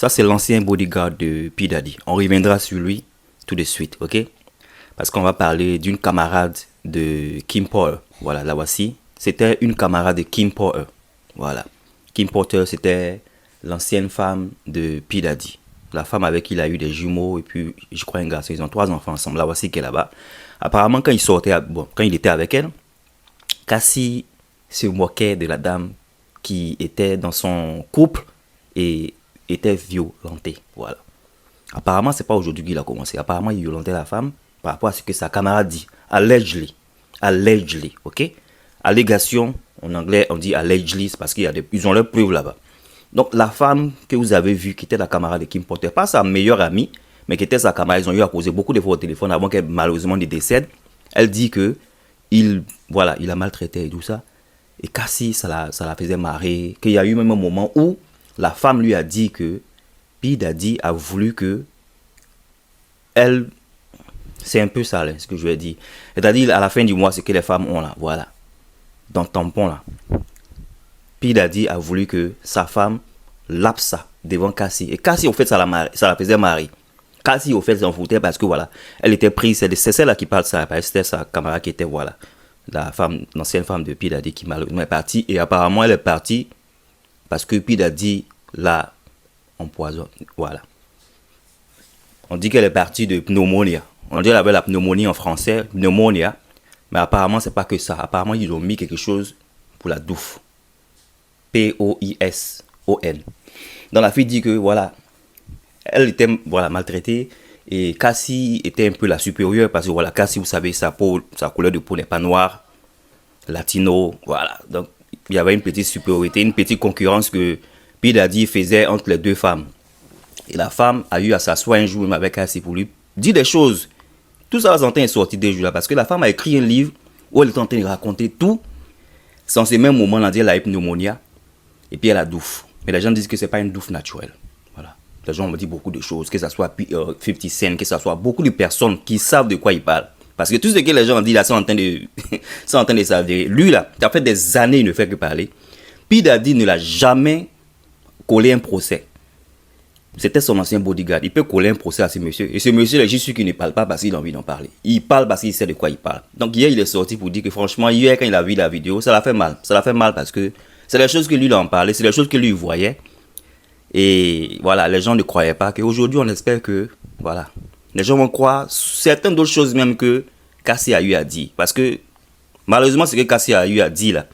Ça, c'est l'ancien bodyguard de P. Diddy. On reviendra sur lui tout de suite, ok? Parce qu'on va parler d'une camarade de Kim Porter. Voilà, la voici. C'était une camarade de Kim Porter. Voilà. Kim Porter, c'était l'ancienne femme de P. Diddy. La femme avec qui il a eu des jumeaux et puis, je crois, un garçon. Ils ont 3 enfants ensemble. La voici qui est là-bas. Apparemment, quand il était avec elle, Cassie se moquait de la dame qui était dans son couple et était violentée. Voilà. Apparemment, c'est pas aujourd'hui qu'il a commencé. Apparemment, il violentait la femme par rapport à ce que sa camarade dit. Allegedly. Allegedly. Ok? Allégation, en anglais, on dit allegedly, c'est parce qu'ils ont leurs preuves là-bas. Donc, la femme que vous avez vue, qui était la camarade de Kim Porter, pas sa meilleure amie, mais qui était sa camarade, ils ont eu à causer beaucoup de fois au téléphone avant qu'elle malheureusement décède. Elle dit que il a maltraité et tout ça. Et Cassie, ça la faisait marrer. Qu'il y a eu même un moment où la femme lui a dit que P. Diddy a voulu que elle... C'est un peu ça, là, ce que je lui ai dit. C'est-à-dire, à la fin du mois, ce que les femmes ont là, voilà. Dans le tampon là. P. Diddy a voulu que sa femme lappe ça devant Cassie. Et Cassie, au fait, ça la faisait marrer. Cassie, au fait, s'en foutait parce que voilà, elle était prise. C'est celle-là qui parle de ça. C'était sa camarade qui était, voilà, l'ancienne femme de P. Diddy qui malheureusement est partie. Et apparemment, elle est partie parce que P. Diddy l'a empoisonné. Voilà. On dit qu'elle est partie de pneumonie. On dit qu'elle avait la pneumonie en français, pneumonia. Mais apparemment, c'est pas que ça. Apparemment, ils ont mis quelque chose pour la douffe. Poison. Donc la fille dit que voilà, elle était voilà, maltraitée et Cassie était un peu la supérieure parce que voilà, Cassie, vous savez, sa couleur de peau n'est pas noire, latino, voilà. Donc il y avait une petite supériorité, une petite concurrence que P. Diddy faisait entre les deux femmes. Et la femme a eu à s'asseoir un jour même avec Cassie pour lui dire des choses. Tout ça est sorti des jours là parce que la femme a écrit un livre où elle est en train de raconter tout. Sans ce même moment, elle a eu pneumonia et puis elle a douffe. Mais les gens disent que ce n'est pas une douffe naturelle. Voilà. Les gens me disent beaucoup de choses, que ce soit 50 Cent, que ce soit beaucoup de personnes qui savent de quoi ils parlent. Parce que tout ce que les gens disent là, c'est en train de s'avérer. Lui là, ça fait des années, il ne fait que parler. P. Diddy ne l'a jamais collé un procès. C'était son ancien bodyguard. Il peut coller un procès à ce monsieur. Et ce monsieur, là, je suis sûr qu'il ne parle pas parce qu'il a envie d'en parler. Il parle parce qu'il sait de quoi il parle. Donc hier, il est sorti pour dire que franchement, hier, quand il a vu la vidéo, ça l'a fait mal. Ça l'a fait mal parce que c'est les choses que lui il en parlait, c'est les choses que lui voyait. Et voilà, les gens ne croyaient pas qu'aujourd'hui, on espère que, voilà, les gens vont croire certaines d'autres choses même que Cassie a eu à dire. Parce que, malheureusement, ce que Cassie a eu à dire là,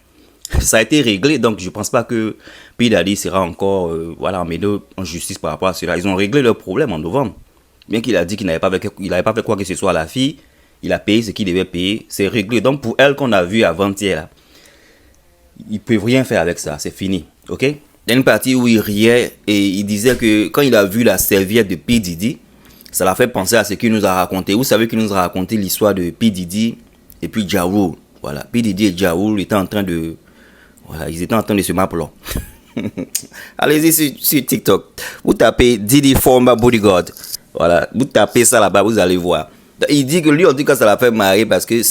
ça a été réglé. Donc, je ne pense pas que P. Diddy sera encore, emmené en justice par rapport à cela. Ils ont réglé leur problème en novembre. Bien qu'il a dit qu'il n'avait pas fait quoi que ce soit à la fille, il a payé ce qu'il devait payer. C'est réglé. Donc, pour elle qu'on a vu avant-hier là, ils ne peuvent rien faire avec ça, c'est fini, ok? Il y a une partie où il riait et il disait que quand il a vu la serviette de P. Diddy, ça l'a fait penser à ce qu'il nous a raconté. Vous savez qu'il nous a raconté l'histoire de P. Diddy et puis Ja Rule. Voilà, P. Diddy et Ja Rule étaient en train de... Voilà, ils étaient en train de se m'appeler. Allez-y sur TikTok. Vous tapez Diddy former bodyguard. Voilà, vous tapez ça là-bas, vous allez voir. Il dit que lui, on dit que ça l'a fait marrer parce que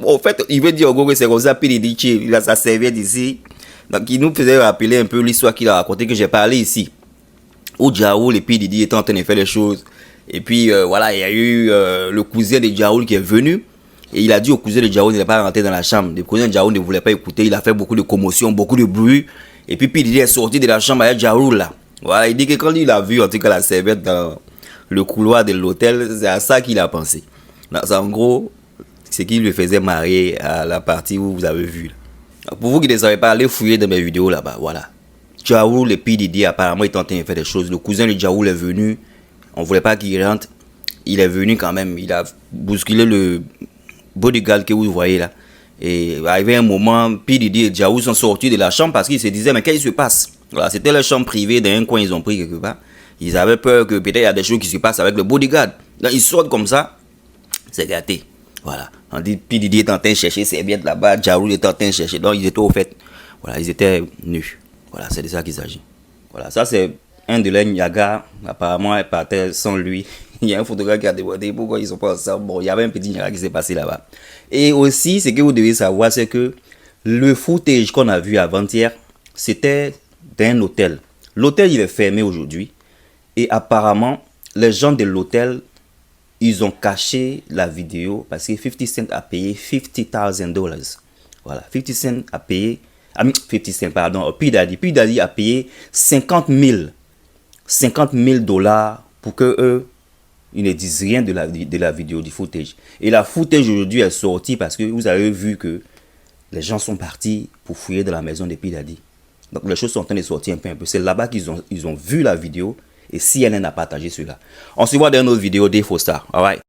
en fait, il veut dire au gros que c'est comme ça, P. Diddy, il a sa serviette ici. Donc, il nous faisait rappeler un peu l'histoire qu'il a raconté, que j'ai parlé ici. Où Ja Rule et P. Diddy étaient en train de faire les choses. Et puis, voilà, il y a eu le cousin de Ja Rule qui est venu. Et il a dit au cousin de Ja Rule, il n'est pas rentré dans la chambre. Le cousin de Ja Rule ne voulait pas écouter. Il a fait beaucoup de commotion, beaucoup de bruit. Et puis, P. Diddy est sorti de la chambre avec Ja Rule là. Voilà, il dit que quand il a vu, en tout cas, la serviette dans le couloir de l'hôtel, c'est à ça qu'il a pensé. Donc, en gros, ce qui lui faisait marrer à la partie où vous avez vu. Pour vous qui ne savez pas, allez fouiller dans mes vidéos là-bas. Voilà. Ja Rule et P. Diddy apparemment étaient en train de faire des choses. Le cousin de Ja Rule est venu. On ne voulait pas qu'il rentre. Il est venu quand même. Il a bousculé le bodyguard que vous voyez là. Et arrivé un moment, P. Diddy et Ja Rule sont sortis de la chambre parce qu'ils se disaient mais qu'est-ce qui se passe? Voilà, c'était leur chambre privée. Dans un coin, ils ont pris quelque part. Ils avaient peur que peut-être il y a des choses qui se passent avec le bodyguard. Donc ils sortent comme ça. C'est gâté. Voilà. On dit, P. Diddy est en train de chercher ses billettes là-bas, Ja Rule est en train de chercher. Donc, ils étaient au fait. Voilà, ils étaient nus. Voilà, c'est de ça qu'il s'agit. Voilà, ça c'est un de leurs Niaga. Apparemment, elle partait sans lui. Il y a un photographe qui a demandé pourquoi ils ne sont pas ensemble. Bon, il y avait un petit Niaga qui s'est passé là-bas. Et aussi, ce que vous devez savoir, c'est que le footage qu'on a vu avant-hier, c'était d'un hôtel. L'hôtel, il est fermé aujourd'hui. Et apparemment, les gens de l'hôtel, ils ont caché la vidéo parce que 50 Cent a payé $50,000. Voilà, 50 Cent a payé, 50 Cent, pardon, P. Diddy a payé 50 000 dollars pour que eux, ils ne disent rien de la vidéo, du footage. Et la footage aujourd'hui est sortie parce que vous avez vu que les gens sont partis pour fouiller dans la maison de P. Diddy. Donc les choses sont en train de sortir un peu. C'est là-bas qu'ils ont vu la vidéo et CNN a partagé cela. On se voit dans une autre vidéo des Faux Stars. All right.